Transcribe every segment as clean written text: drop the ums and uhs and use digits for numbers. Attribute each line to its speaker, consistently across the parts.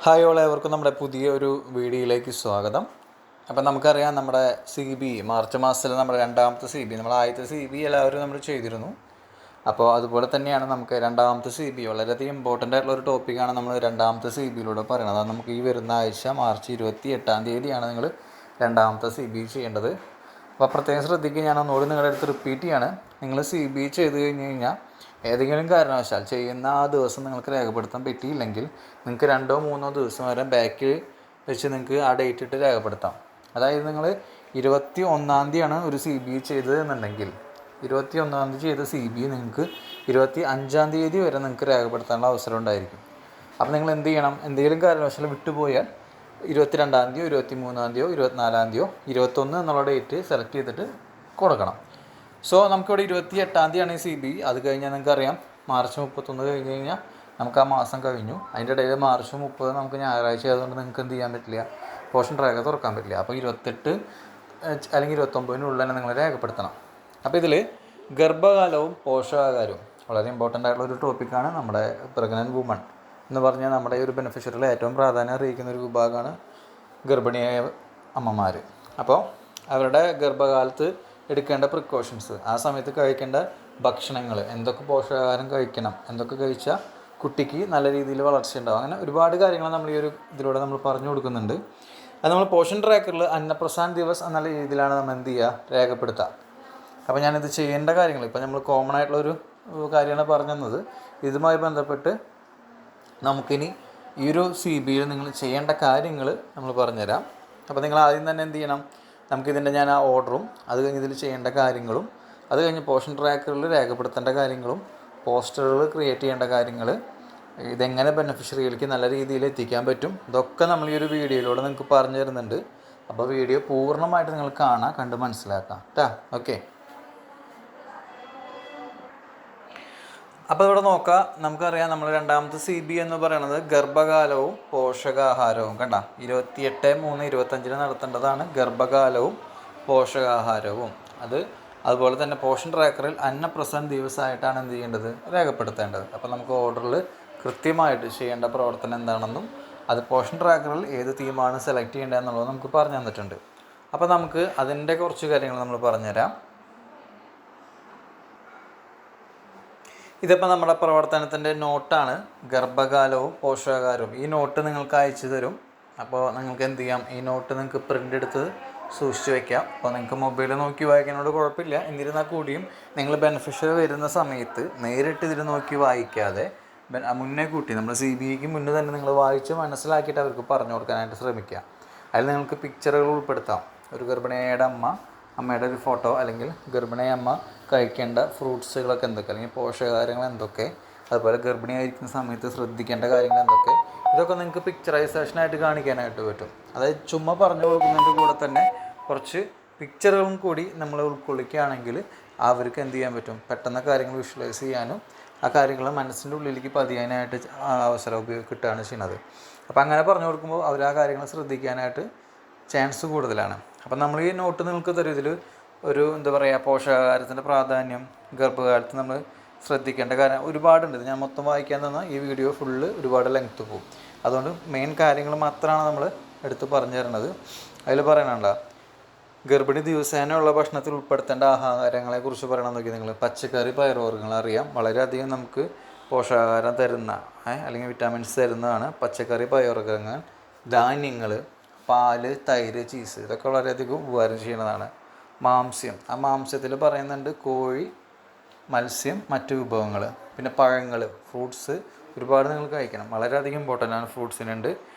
Speaker 1: Hi എല്ലാവർക്കും നമ്മുടെ പുതിയ ഒരു വീഡിയോയിലേക്ക് സ്വാഗതം. അപ്പം നമുക്കറിയാം നമ്മുടെ മാർച്ച് മാസത്തിൽ നമ്മുടെ രണ്ടാമത്തെ നമ്മൾ ആദ്യത്തെ എല്ലാവരും നമ്മൾ ചെയ്തിരുന്നു. അപ്പോൾ അതുപോലെ തന്നെയാണ് നമുക്ക് രണ്ടാമത്തെ വളരെയധികം ഇമ്പോർട്ടൻ്റ് ആയിട്ടുള്ള ഒരു ടോപ്പിക്കാണ് നമ്മൾ രണ്ടാമത്തെ പറയുന്നത്. അത് നമുക്ക് ഈ വരുന്ന ആഴ്ച മാർച്ച് 28 നിങ്ങൾ രണ്ടാമത്തെ ചെയ്യേണ്ടത്. അപ്പോൾ പ്രത്യേകം ശ്രദ്ധിക്കുക, ഞാൻ ഒന്നുകൂടി നിങ്ങളുടെ അടുത്ത് റിപ്പീറ്റ് ചെയ്യാണ്. നിങ്ങൾ ചെയ്ത് കഴിഞ്ഞ് കഴിഞ്ഞാൽ ഏതെങ്കിലും കാരണവശാൽ ചെയ്യുന്ന ആ ദിവസം നിങ്ങൾക്ക് രേഖപ്പെടുത്താൻ പറ്റിയില്ലെങ്കിൽ നിങ്ങൾക്ക് 2-3 ദിവസം വരെ ബാക്കിൽ വെച്ച് നിങ്ങൾക്ക് ആ ഡേറ്റ് ഇട്ട് രേഖപ്പെടുത്താം. അതായത് നിങ്ങൾ 21 ഒരു ചെയ്തത് എന്നുണ്ടെങ്കിൽ 21 ചെയ്ത നിങ്ങൾക്ക് 25 വരെ നിങ്ങൾക്ക് രേഖപ്പെടുത്താനുള്ള അവസരം ഉണ്ടായിരിക്കും. അപ്പോൾ നിങ്ങൾ എന്ത് ചെയ്യണം? എന്തെങ്കിലും കാരണവശാൽ വിട്ടുപോയാൽ 22 23 24 21 എന്നുള്ള ഡേറ്റ് സെലക്ട് ചെയ്തിട്ട് കൊടുക്കണം. സോ നമുക്കിവിടെ 28 അത് കഴിഞ്ഞാൽ നിങ്ങൾക്കറിയാം മാർച്ച് 31 കഴിഞ്ഞ് കഴിഞ്ഞാൽ നമുക്ക് ആ മാസം കഴിഞ്ഞു. അതിൻ്റെ ഇടയിൽ മാർച്ച് 30 നമുക്ക് ഞായറാഴ്ച ആയതുകൊണ്ട് നിങ്ങൾക്ക് എന്ത് ചെയ്യാൻ പറ്റില്ല, പോർഷൻ ട്രാക്ക് തുറക്കാൻ പറ്റില്ല. അപ്പോൾ 28 അല്ലെങ്കിൽ 29 തന്നെ നിങ്ങൾ രേഖപ്പെടുത്തണം. അപ്പോൾ ഇതിൽ ഗർഭകാലവും പോഷകാഹാരവും വളരെ ഇമ്പോർട്ടൻ്റ് ആയിട്ടുള്ള ഒരു ടോപ്പിക്കാണ്. നമ്മുടെ പ്രഗ്നൻറ്റ് വുമൺ എന്ന് പറഞ്ഞാൽ നമ്മുടെ ഈ ഒരു ബെനിഫിഷ്യറിൽ ഏറ്റവും പ്രാധാന്യം അറിയിക്കുന്ന ഒരു വിഭാഗമാണ് ഗർഭിണിയായ അമ്മമാർ. അപ്പോൾ അവരുടെ ഗർഭകാലത്ത് എടുക്കേണ്ട പ്രിക്കോഷൻസ്, ആ സമയത്ത് കഴിക്കേണ്ട ഭക്ഷണങ്ങൾ, എന്തൊക്കെ പോഷകാഹാരം കഴിക്കണം, എന്തൊക്കെ കഴിച്ചാൽ കുട്ടിക്ക് നല്ല രീതിയിൽ വളർച്ച ഉണ്ടാവും, അങ്ങനെ ഒരുപാട് കാര്യങ്ങൾ നമ്മൾ ഈ ഒരു ഇതിലൂടെ നമ്മൾ പറഞ്ഞു കൊടുക്കുന്നുണ്ട്. അത് നമ്മൾ പോഷൻ ട്രാക്കറിൽ അന്നപ്രസാൻ ദിവസ് എന്നുള്ള രീതിയിലാണ് നമ്മൾ എന്ത് ചെയ്യുക, രേഖപ്പെടുത്തുക. അപ്പോൾ ഞാനിത് ചെയ്യേണ്ട കാര്യങ്ങൾ ഇപ്പോൾ നമ്മൾ കോമൺ ആയിട്ടുള്ളൊരു കാര്യമാണ് പറഞ്ഞു തന്നത്. ഇതുമായി ബന്ധപ്പെട്ട് നമുക്കിനി ഈ ഒരു നിങ്ങൾ ചെയ്യേണ്ട കാര്യങ്ങൾ നമ്മൾ പറഞ്ഞുതരാം. അപ്പോൾ നിങ്ങൾ ആദ്യം തന്നെ എന്ത് ചെയ്യണം, നമുക്കിതിൻ്റെ ഞാൻ ആ ഓർഡറും അത് കഴിഞ്ഞ് ഇതിൽ ചെയ്യേണ്ട കാര്യങ്ങളും അത് കഴിഞ്ഞ് പോഷൻ ട്രാക്കറിൽ രേഖപ്പെടുത്തേണ്ട കാര്യങ്ങളും പോസ്റ്ററുകൾ ക്രിയേറ്റ് ചെയ്യേണ്ട കാര്യങ്ങൾ, ഇതെങ്ങനെ ബെനിഫിഷ്യറിയിലേക്ക് നല്ല രീതിയിൽ എത്തിക്കാൻ പറ്റും, ഇതൊക്കെ നമ്മൾ ഈ ഒരു വീഡിയോയിലൂടെ നിങ്ങൾക്ക് പറഞ്ഞു തരുന്നുണ്ട്. അപ്പോൾ വീഡിയോ പൂർണ്ണമായിട്ട് നിങ്ങൾ കാണാം, കണ്ട് മനസ്സിലാക്കാം കേട്ടോ. ഓക്കെ, അപ്പോൾ ഇവിടെ നോക്കാം. നമുക്കറിയാം നമ്മൾ രണ്ടാമത്തെ എന്ന് പറയുന്നത് ഗർഭകാലവും പോഷകാഹാരവും. കണ്ട 28/3/25 നടത്തേണ്ടതാണ് ഗർഭകാലവും പോഷകാഹാരവും. അതുപോലെ തന്നെ പോഷൻ ട്രാക്കറിൽ അന്നപ്രസന്റ് ദിവസമായിട്ടാണ് എന്ത് ചെയ്യേണ്ടത്, രേഖപ്പെടുത്തേണ്ടത്. അപ്പോൾ നമുക്ക് ഓർഡറിൽ കൃത്യമായിട്ട് ചെയ്യേണ്ട പ്രവർത്തനം എന്താണെന്നും അത് പോഷൻ ട്രാക്കറിൽ ഏത് തീമാണ് സെലക്ട് ചെയ്യേണ്ടത് എന്നുള്ളത് നമുക്ക് പറഞ്ഞു തന്നിട്ടുണ്ട്. അപ്പോൾ നമുക്ക് അതിൻ്റെ കുറച്ച് കാര്യങ്ങൾ നമ്മൾ പറഞ്ഞുതരാം. ഇതിപ്പോൾ നമ്മുടെ പ്രവർത്തനത്തിൻ്റെ നോട്ടാണ്, ഗർഭകാലവും പോഷകാഹാരവും. ഈ നോട്ട് നിങ്ങൾക്ക് അയച്ചു തരും. അപ്പോൾ നിങ്ങൾക്ക് എന്ത് ചെയ്യാം, ഈ നോട്ട് നിങ്ങൾക്ക് പ്രിൻ്റ് എടുത്ത് സൂക്ഷിച്ച് വയ്ക്കാം. അപ്പോൾ നിങ്ങൾക്ക് മൊബൈൽ നോക്കി വായിക്കാനോട് കുഴപ്പമില്ല. എന്നിരുന്നാൽ കൂടിയും നിങ്ങൾ ബെനിഫിഷ്യറി വരുന്ന സമയത്ത് നേരിട്ട് ഇതിൽ നോക്കി വായിക്കാതെ മുന്നേ കൂട്ടി നമ്മൾ മുന്നേ തന്നെ നിങ്ങൾ വായിച്ച് മനസ്സിലാക്കിയിട്ട് അവർക്ക് പറഞ്ഞു കൊടുക്കാനായിട്ട് ശ്രമിക്കുക. അതിൽ നിങ്ങൾക്ക് പിക്ചറുകൾ ഉൾപ്പെടുത്താം. ഒരു ഗർഭിണിയുടെ അമ്മയുടെ ഒരു ഫോട്ടോ, അല്ലെങ്കിൽ ഗർഭിണിയായ അമ്മ കഴിക്കേണ്ട ഫ്രൂട്ട്സുകളൊക്കെ എന്തൊക്കെ, അല്ലെങ്കിൽ പോഷകാഹാരങ്ങൾ എന്തൊക്കെ, അതുപോലെ ഗർഭിണിയായിരിക്കുന്ന സമയത്ത് ശ്രദ്ധിക്കേണ്ട കാര്യങ്ങൾ എന്തൊക്കെ, ഇതൊക്കെ നിങ്ങൾക്ക് പിക്ചറൈസേഷനായിട്ട് കാണിക്കാനായിട്ട് പറ്റും. അതായത് ചുമ്മാ പറഞ്ഞു കൊടുക്കുന്നതിൻ്റെ കൂടെ തന്നെ കുറച്ച് പിക്ചറുകളും കൂടി നമ്മൾ ഉൾക്കൊള്ളിക്കുകയാണെങ്കിൽ അവർക്ക് എന്ത് ചെയ്യാൻ പറ്റും, പെട്ടെന്ന് കാര്യങ്ങൾ വിഷ്വലൈസ് ചെയ്യാനും ആ കാര്യങ്ങൾ മനസ്സിൻ്റെ ഉള്ളിലേക്ക് പതിയാനായിട്ട് അവസരം കിട്ടുകയാണ് ചെയ്യുന്നത്. അപ്പോൾ അങ്ങനെ പറഞ്ഞു കൊടുക്കുമ്പോൾ അവർ ആ കാര്യങ്ങൾ ശ്രദ്ധിക്കാനായിട്ട് ചാൻസ് കൂടുതലാണ്. അപ്പം നമ്മൾ ഈ നോട്ട് നിങ്ങൾക്ക് തരും. ഇതിൽ ഒരു പോഷകാഹാരത്തിൻ്റെ പ്രാധാന്യം ഗർഭകാലത്ത് നമ്മൾ ശ്രദ്ധിക്കേണ്ട കാര്യം ഒരുപാടുണ്ട്. ഇത് ഞാൻ മൊത്തം വായിക്കാൻ തന്നാൽ ഈ വീഡിയോ ഫുള്ള് ഒരുപാട് ലെങ്ത്ത് പോകും. അതുകൊണ്ട് മെയിൻ കാര്യങ്ങൾ മാത്രമാണ് നമ്മൾ എടുത്ത് പറഞ്ഞു തരുന്നത്. അതിൽ പറയണുണ്ടോ, ഗർഭിണി ദിവസേനയുള്ള ഭക്ഷണത്തിൽ ഉൾപ്പെടുത്തേണ്ട ആഹാരങ്ങളെക്കുറിച്ച് പറയണം. നോക്കി നിങ്ങൾ പച്ചക്കറി പയറുവർഗ്ഗങ്ങൾ അറിയാം, വളരെയധികം നമുക്ക് പോഷകാഹാരം തരുന്ന അല്ലെങ്കിൽ വിറ്റാമിൻസ് തരുന്നതാണ് പച്ചക്കറി പയറുവർഗ്ഗങ്ങൾ. ധാന്യങ്ങൾ, പാല്, തൈര്, ചീസ്, ഇതൊക്കെ വളരെയധികം ഉപകാരം ചെയ്യുന്നതാണ്. മാംസ്യം, ആ മാംസ്യത്തിൽ പറയുന്നുണ്ട് കോഴി, മത്സ്യം, മറ്റു വിഭവങ്ങൾ, പിന്നെ പഴങ്ങൾ, ഫ്രൂട്ട്സ് ഒരുപാട് നിങ്ങൾ കഴിക്കണം. വളരെയധികം ഇമ്പോർട്ടൻ്റ് ആണ് ഫ്രൂട്ട്സിനുണ്ട്.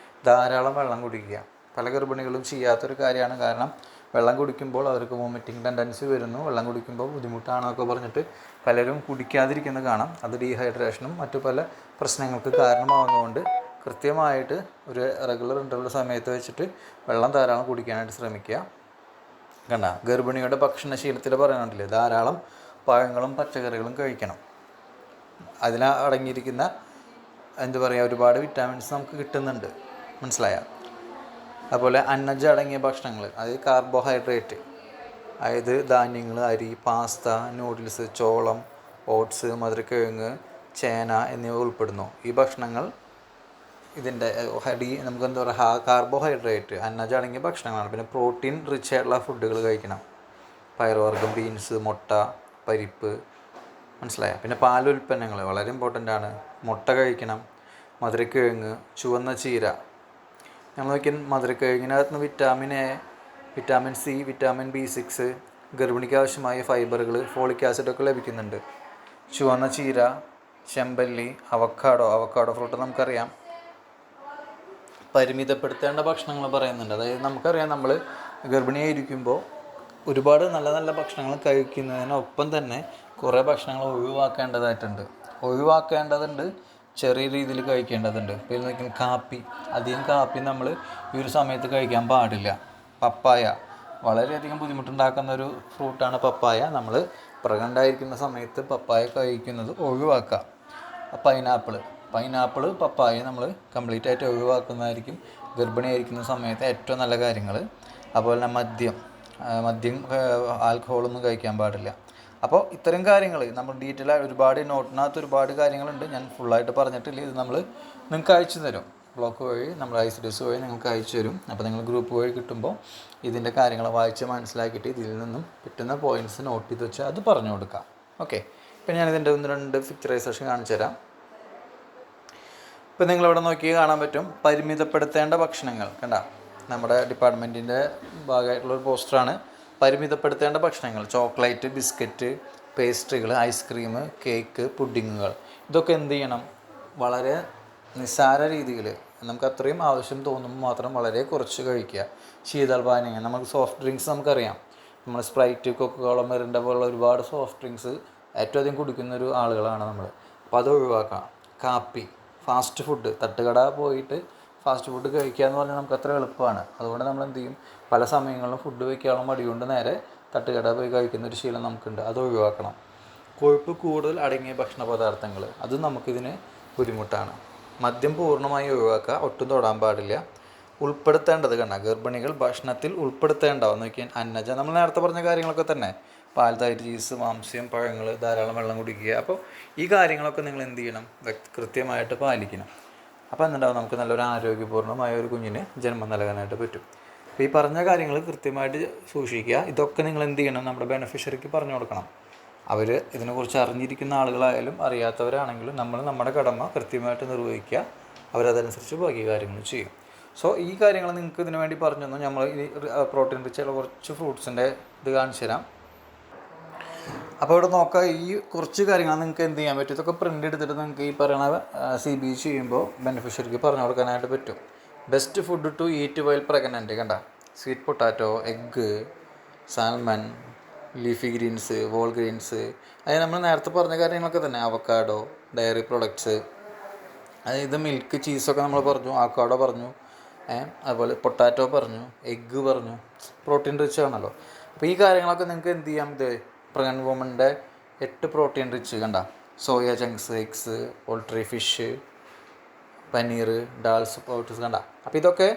Speaker 1: ധാരാളം വെള്ളം കുടിക്കുക. പല ഗർഭിണികളും ചെയ്യാത്തൊരു കാര്യമാണ്. കാരണം വെള്ളം കുടിക്കുമ്പോൾ അവർക്ക് വോമിറ്റിംഗ് ടെൻഡൻസി വരുന്നു, വെള്ളം കുടിക്കുമ്പോൾ ബുദ്ധിമുട്ടാണെന്നൊക്കെ പറഞ്ഞിട്ട് പലരും കുടിക്കാതിരിക്കുന്നത് കാണാം. അത് ഡീഹൈഡ്രേഷനും മറ്റു പല പ്രശ്നങ്ങൾക്ക് കാരണമാകുന്നതുകൊണ്ട് കൃത്യമായിട്ട് ഒരു റെഗുലർ ഇൻ്റർവൽ സമയത്ത് വെച്ചിട്ട് വെള്ളം ധാരാളം കുടിക്കാനായിട്ട് ശ്രമിക്കുക. കണ്ട, ഗർഭിണിയുടെ ഭക്ഷണശീലത്തിൽ പറയുന്നുണ്ടല്ലേ, ധാരാളം പഴങ്ങളും പച്ചക്കറികളും കഴിക്കണം. അതിലടങ്ങിയിരിക്കുന്ന ഒരുപാട് വിറ്റാമിൻസ് നമുക്ക് കിട്ടുന്നുണ്ട്, മനസ്സിലായ. അതുപോലെ അന്നജം അടങ്ങിയ ഭക്ഷണങ്ങൾ, അതായത് കാർബോഹൈഡ്രേറ്റ്, അതായത് ധാന്യങ്ങൾ, അരി, പാസ്ത, നൂഡിൽസ്, ചോളം, ഓട്സ്, മധുരക്കിഴങ്ങ്, ചേന എന്നിവ ഉൾപ്പെടുന്നു. ഈ ഭക്ഷണങ്ങൾ ഇതിൻ്റെ നമുക്ക് എന്താ പറയുക കാർബോഹൈഡ്രേറ്റ് അന്നജടങ്ങിയ ഭക്ഷണങ്ങളാണ്. പിന്നെ പ്രോട്ടീൻ റിച്ച് ആയിട്ടുള്ള ഫുഡുകൾ കഴിക്കണം. പയറുവർഗ്ഗം, ബീൻസ്, മുട്ട, പരിപ്പ്, മനസ്സിലായോ? പിന്നെ പാലുൽപ്പന്നങ്ങൾ വളരെ ഇമ്പോർട്ടൻ്റ് ആണ്. മുട്ട കഴിക്കണം. മധുരക്കിഴങ്ങ്, ചുവന്ന ചീര. നമ്മൾ നോക്കിയാൽ മധുരക്കിഴങ്ങിനകത്ത് നിന്ന് vitamin A, vitamin C, vitamin B6, ഗർഭിണിക്ക് ആവശ്യമായ ഫൈബറുകൾ, ഫോളിക് ആസിഡൊക്കെ ലഭിക്കുന്നുണ്ട്. ചുവന്ന ചീര, ചെമ്പല്ലി, അവക്കാഡോ ഫ്രൂട്ട് നമുക്കറിയാം. പരിമിതപ്പെടുത്തേണ്ട ഭക്ഷണങ്ങൾ പറയുന്നുണ്ട്. അതായത് നമുക്കറിയാം നമ്മൾ ഗർഭിണിയായിരിക്കുമ്പോൾ ഒരുപാട് നല്ല നല്ല ഭക്ഷണങ്ങൾ കഴിക്കുന്നതിനൊപ്പം തന്നെ കുറേ ഭക്ഷണങ്ങൾ ഒഴിവാക്കേണ്ടതുണ്ട്, ചെറിയ രീതിയിൽ കഴിക്കേണ്ടതുണ്ട്. പിന്നെ അധികം കാപ്പി നമ്മൾ ഈ ഒരു സമയത്ത് കഴിക്കാൻ പാടില്ല. പപ്പായ വളരെയധികം ബുദ്ധിമുട്ടുണ്ടാക്കുന്ന ഒരു ഫ്രൂട്ടാണ് പപ്പായ. നമ്മൾ പ്രഗ്നൻ്റ് ആയിരിക്കുന്ന സമയത്ത് പപ്പായ കഴിക്കുന്നത് ഒഴിവാക്കുക. പൈനാപ്പിൾ, പപ്പായ നമ്മൾ കംപ്ലീറ്റ് ആയിട്ട് ഒഴിവാക്കുന്നതായിരിക്കും ഗർഭിണിയായിരിക്കുന്ന സമയത്ത് ഏറ്റവും നല്ല കാര്യങ്ങൾ. അതുപോലെ തന്നെ മദ്യം ആൽക്കഹോളൊന്നും കഴിക്കാൻ പാടില്ല. അപ്പോൾ ഇത്തരം കാര്യങ്ങൾ നമ്മൾ ഡീറ്റെയിൽ ആയി നോട്ടിനകത്ത് ഒരുപാട് കാര്യങ്ങളുണ്ട്. ഞാൻ ഫുള്ളായിട്ട് പറഞ്ഞിട്ടില്ല. ഇത് നമ്മൾ നിങ്ങൾക്ക് അയച്ചു തരും. ബ്ലോക്ക് വഴി നമ്മൾ ICDS വഴി നിങ്ങൾക്ക് അയച്ചു തരും. അപ്പോൾ നിങ്ങൾ ഗ്രൂപ്പ് വഴി കിട്ടുമ്പോൾ ഇതിൻ്റെ കാര്യങ്ങൾ വായിച്ച് മനസ്സിലാക്കിയിട്ട് ഇതിൽ നിന്നും കിട്ടുന്ന പോയിൻറ്റ്സ് നോട്ട് ചെയ്ത് വെച്ചാൽ അത് പറഞ്ഞു കൊടുക്കാം. ഓക്കെ. ഇപ്പം ഞാനിതിൻ്റെ 1-2 പിക്ചറൈസേഷൻ കാണിച്ചു തരാം. ഇപ്പം നിങ്ങളിവിടെ നോക്കി കാണാൻ പറ്റും പരിമിതപ്പെടുത്തേണ്ട ഭക്ഷണങ്ങൾ. കണ്ട, നമ്മുടെ ഡിപ്പാർട്ട്മെൻറ്റിൻ്റെ ഭാഗമായിട്ടുള്ളൊരു പോസ്റ്ററാണ്. പരിമിതപ്പെടുത്തേണ്ട ഭക്ഷണങ്ങൾ: ചോക്ലേറ്റ്, ബിസ്ക്കറ്റ്, പേസ്ട്രികൾ, ഐസ്ക്രീം, കേക്ക്, പുഡിങ്ങുകൾ. ഇതൊക്കെ എന്ത് ചെയ്യണം? വളരെ നിസ്സാര രീതിയിൽ നമുക്ക് അത്രയും ആവശ്യം തോന്നുമ്പോൾ മാത്രം വളരെ കുറച്ച് കഴിക്കുക. ശീതളപാനീയങ്ങൾ, നമുക്ക് സോഫ്റ്റ് ഡ്രിങ്ക്സ് നമുക്കറിയാം. നമ്മൾ സ്പ്രൈറ്റ്, കൊക്കോള, മിറിൻഡ പോലുള്ള ഒരുപാട് സോഫ്റ്റ് ഡ്രിങ്ക്സ് ഏറ്റവും അധികം കുടിക്കുന്നൊരു ആളുകളാണ് നമ്മൾ. അപ്പോൾ അത് ഒഴിവാക്കാം. കാപ്പി, ഫാസ്റ്റ് ഫുഡ്, തട്ടുകട പോയിട്ട് ഫാസ്റ്റ് ഫുഡ് കഴിക്കുക എന്ന് പറഞ്ഞാൽ നമുക്ക് അത്ര എളുപ്പമാണ്. അതുകൊണ്ട് നമ്മൾ എന്ത് ചെയ്യും? പല സമയങ്ങളിലും ഫുഡ് വയ്ക്കാനുള്ള മടി കൊണ്ട് നേരെ തട്ടുകട പോയി കഴിക്കുന്ന ഒരു ശീലം നമുക്കുണ്ട്. അത് ഒഴിവാക്കണം. കൊഴുപ്പ് കൂടുതൽ അടങ്ങിയ ഭക്ഷണ പദാർത്ഥങ്ങൾ, അത് നമുക്കിതിന് ബുദ്ധിമുട്ടാണ്. മദ്യം പൂർണ്ണമായി ഒഴിവാക്കുക, ഒട്ടും തൊടാൻ പാടില്ല. ഉൾപ്പെടുത്തേണ്ടത് ഗർഭിണികൾ ഭക്ഷണത്തിൽ ഉൾപ്പെടുത്തേണ്ടതെന്ന് നോക്കിയാൽ അന്നജം, നമ്മൾ നേരത്തെ പറഞ്ഞ കാര്യങ്ങളൊക്കെ തന്നെ. പാൽ, തൈര്, ചീസ്, മാംസ്യം, പഴങ്ങൾ, ധാരാളം വെള്ളം കുടിക്കുക. അപ്പോൾ ഈ കാര്യങ്ങളൊക്കെ നിങ്ങൾ എന്ത് ചെയ്യണം? കൃത്യമായിട്ട് പാലിക്കണം. അപ്പോൾ എന്തുണ്ടാവും? നമുക്ക് നല്ലൊരു ആരോഗ്യപൂർണ്ണമായ ഒരു കുഞ്ഞിന് ജന്മം നൽകാനായിട്ട് പറ്റും. അപ്പോൾ ഈ പറഞ്ഞ കാര്യങ്ങൾ കൃത്യമായിട്ട് സൂക്ഷിക്കുക. ഇതൊക്കെ നിങ്ങൾ എന്ത് ചെയ്യണം? നമ്മുടെ ബെനഫിഷ്യറിക്ക് പറഞ്ഞു കൊടുക്കണം. അവർ ഇതിനെക്കുറിച്ച് അറിഞ്ഞിരിക്കുന്ന ആളുകളായാലും അറിയാത്തവരാണെങ്കിലും നമ്മൾ നമ്മുടെ കടമ കൃത്യമായിട്ട് നിർവഹിക്കുക. അവരതനുസരിച്ച് ബാക്കി കാര്യങ്ങൾ ചെയ്യും. സോ ഈ കാര്യങ്ങൾ നിങ്ങൾക്ക് ഇതിനു വേണ്ടി പറഞ്ഞു തന്നു. നമ്മൾ ഈ പ്രോട്ടീൻ റിച്ചുള്ള കുറച്ച് ഫ്രൂട്ട്സിൻ്റെ ഇത് കാണിച്ചു തരാം. അപ്പോൾ ഇവിടെ നോക്കുക, ഈ കുറച്ച് കാര്യങ്ങൾ നിങ്ങൾക്ക് എന്ത് ചെയ്യാൻ പറ്റും? ഇതൊക്കെ പ്രിൻ്റ് എടുത്തിട്ട് നിങ്ങൾക്ക് ഈ പറയുന്ന CBE ചെയ്യുമ്പോൾ ബെനിഫിഷ്യറിക്ക് പറഞ്ഞു കൊടുക്കാനായിട്ട് പറ്റും. Best food to eat while pregnant. കണ്ട, sweet potato, egg, salmon, leafy greens, whole greens, അതായത് നമ്മൾ നേരത്തെ പറഞ്ഞ കാര്യങ്ങളൊക്കെ തന്നെ. അവക്കാഡോ, ഡയറി പ്രൊഡക്ട്സ്, അതായത് മിൽക്ക്, ചീസൊക്കെ നമ്മൾ പറഞ്ഞു. അവക്കാഡോ പറഞ്ഞു, അതുപോലെ പൊട്ടാറ്റോ പറഞ്ഞു, എഗ്ഗ് പറഞ്ഞു. പ്രോട്ടീൻ റിച്ച് ആണല്ലോ. അപ്പോൾ ഈ കാര്യങ്ങളൊക്കെ നിങ്ങൾക്ക് എന്ത് ചെയ്യാം? ഇത് പ്രഗ്നൻ്റ് വുമൻ്റെ 8 പ്രോട്ടീൻ റിച്ച് കണ്ട, soya chunks, eggs, poultry, fish, paneer, dals powders കണ്ട. അപ്പോൾ ഇതൊക്കെ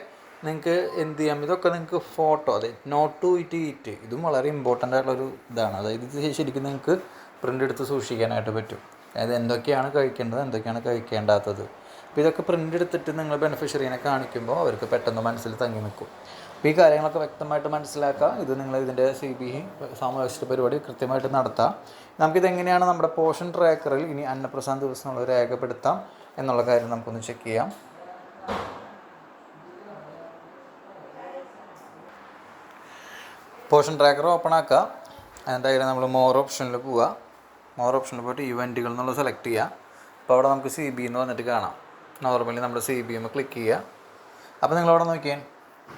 Speaker 1: നിങ്ങൾക്ക് എന്ത് ചെയ്യാം? ഇതൊക്കെ നിങ്ങൾക്ക് ഫോട്ടോ, അതെ, നോട്ട് ടു ഈറ്റ്, ഇതും വളരെ ഇമ്പോർട്ടൻ്റ് ആയിട്ടുള്ളൊരു ഇതാണ്. അതായത് ഇത് ശരിക്കും നിങ്ങൾക്ക് പ്രിൻ്റ് എടുത്ത് സൂക്ഷിക്കാനായിട്ട് പറ്റും. അതായത് എന്തൊക്കെയാണ് കഴിക്കേണ്ടത്, എന്തൊക്കെയാണ് കഴിക്കേണ്ടാത്തത്. അപ്പോൾ ഇതൊക്കെ പ്രിൻ്റ് എടുത്തിട്ട് നിങ്ങൾ ബെനിഫിഷ്യറീനെ കാണിക്കുമ്പോൾ അവർക്ക് പെട്ടെന്ന് മനസ്സിൽ തങ്ങി നിൽക്കും. അപ്പോൾ ഈ കാര്യങ്ങളൊക്കെ വ്യക്തമായിട്ട് മനസ്സിലാക്കുക. ഇത് നിങ്ങൾ ഇതിൻ്റെ CBE സാമൂഹ്യ പരിപാടി കൃത്യമായിട്ട് നടത്താം. നമുക്കിതെങ്ങനെയാണ് നമ്മുടെ പോഷൻ ട്രാക്കറിൽ ഇനി അന്നപ്രസാദ ദിവസങ്ങൾ രേഖപ്പെടുത്താം എന്നുള്ള കാര്യം നമുക്കൊന്ന് ചെക്ക് ചെയ്യാം. പോഷൻ ട്രാക്കർ ഓപ്പൺ ആക്കുക. അതിൻ്റെ കാര്യം നമ്മൾ മോർ ഓപ്ഷനിൽ പോവുക. മോർ ഓപ്ഷനിൽ പോയിട്ട് ഇവൻറ്റുകൾ എന്നുള്ള സെലക്ട് ചെയ്യുക. അപ്പോൾ അവിടെ നമുക്ക് CBE എന്ന് വന്നിട്ട് കാണാം. നോർമലി നമ്മുടെ CBE ക്ലിക്ക് ചെയ്യുക. അപ്പോൾ നിങ്ങളവിടെ നോക്കിയാൽ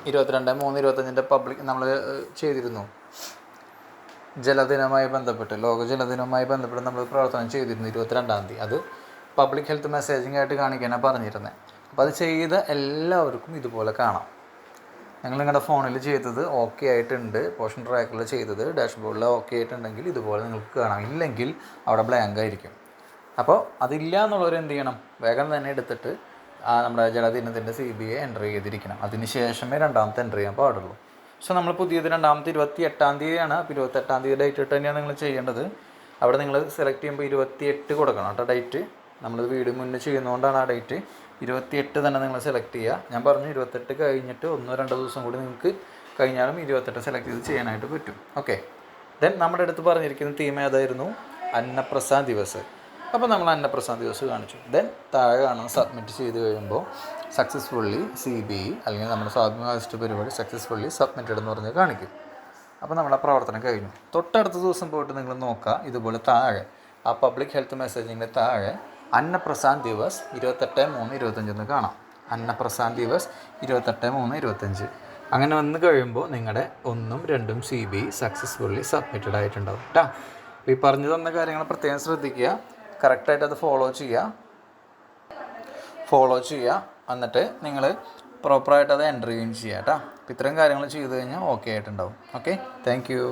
Speaker 1: 22/3/25 പബ്ലിക് നമ്മൾ ചെയ്തിരുന്നു. ജലദിനവുമായി ബന്ധപ്പെട്ട്, ലോക ജലദിനവുമായി ബന്ധപ്പെട്ട് നമ്മൾ പ്രവർത്തനം ചെയ്തിരുന്നു 22-ാം തീയതി. അത് പബ്ലിക് ഹെൽത്ത് മെസ്സേജിംഗ് ആയിട്ട് കാണിക്കാനാണ് പറഞ്ഞിരുന്നത്. അപ്പോൾ അത് ചെയ്ത എല്ലാവർക്കും ഇതുപോലെ കാണാം. നിങ്ങൾ നിങ്ങളുടെ ഫോണിൽ ചെയ്തത് ഓക്കെ ആയിട്ടുണ്ട്, പോഷൻ ട്രാക്കറിൽ ചെയ്തത് ഡാഷ്ബോർഡിൽ ഓക്കെ ആയിട്ടുണ്ടെങ്കിൽ ഇതുപോലെ നിങ്ങൾക്ക് കാണാം. ഇല്ലെങ്കിൽ അവിടെ ബ്ലാങ്ക് ആയിരിക്കും. അപ്പോൾ അതില്ല എന്നുള്ളവർ എന്ത് ചെയ്യണം? വേഗം തന്നെ എടുത്തിട്ട് നമ്മുടെ ജലദിനത്തിൻ്റെ CBE എൻ്റർ ചെയ്തിരിക്കണം. അതിന് ശേഷമേ രണ്ടാമത്തെ എൻ്റർ ചെയ്യാൻ പാടുള്ളൂ. സോ നമ്മൾ പുതിയത് രണ്ടാമത്തെ 28-ാം തീയതിയാണ്. അപ്പോൾ 28-ാം തീയതി ഡേറ്റ് ഇട്ട് തന്നെയാണ് നിങ്ങൾ ചെയ്യേണ്ടത്. അവിടെ നിങ്ങൾ സെലക്ട് ചെയ്യുമ്പോൾ 28 കൊടുക്കണം കേട്ടോ ഡേറ്റ്. നമ്മൾ വീഡിയോ മുന്നേ ചെയ്യുന്നതുകൊണ്ടാണ് ആ ഡേറ്റ്. 28 തന്നെ നിങ്ങൾ സെലക്ട് ചെയ്യുക. ഞാൻ പറഞ്ഞു 28 കഴിഞ്ഞിട്ട് 1-2 ദിവസം കൂടി നിങ്ങൾക്ക് കഴിഞ്ഞാലും 28 സെലക്ട് ചെയ്ത് ചെയ്യാനായിട്ട് പറ്റും. ഓക്കെ. ദെൻ നമ്മുടെ അടുത്ത് പറഞ്ഞിരിക്കുന്ന തീം ഏതായിരുന്നു? അന്നപ്രസാദ് ദിവസ്. അപ്പോൾ നമ്മൾ അന്നപ്രസാദ് ദിവസ് കാണിച്ചു. ദെൻ താഴെ കാണുന്ന സബ്മിറ്റ് ചെയ്ത് കഴിയുമ്പോൾ സക്സസ്ഫുള്ളി CBE അല്ലെങ്കിൽ നമ്മുടെ സ്വാഭിമാനിസ്റ്റ് പരിപാടി സക്സസ്ഫുള്ളി സബ്മിറ്റഡ് എന്ന് പറഞ്ഞ് കാണിക്കും. അപ്പോൾ നമ്മുടെ പ്രവർത്തനം കഴിഞ്ഞു. തൊട്ടടുത്ത ദിവസം പോയിട്ട് നിങ്ങൾ നോക്കുക, ഇതുപോലെ താഴെ ആ പബ്ലിക് ഹെൽത്ത് മെസ്സേജിൻ്റെ താഴെ അന്നപ്രസാദ് ദിവസ് 28/3/25 എന്ന് കാണാം. അന്നപ്രസാദ് ദിവസ് 28/3/25 അങ്ങനെ വന്ന് കഴിയുമ്പോൾ നിങ്ങളുടെ 1ഉം 2ഉം CBE സക്സസ്ഫുള്ളി സബ്മിറ്റഡ് ആയിട്ടുണ്ടാവും കേട്ടോ. അപ്പോൾ ഈ പറഞ്ഞു തന്ന കാര്യങ്ങൾ പ്രത്യേകം ശ്രദ്ധിക്കുക, കറക്റ്റായിട്ട് അത് ഫോളോ ചെയ്യുക. എന്നിട്ട് നിങ്ങൾ പ്രോപ്പറായിട്ട് അത് എൻ്റർ ചെയ്യുകയും ചെയ്യുക കേട്ടോ. അപ്പോൾ ഇത്തരം കാര്യങ്ങൾ ചെയ്ത് കഴിഞ്ഞാൽ ഓക്കെ ആയിട്ടുണ്ടാവും. Okay, thank you.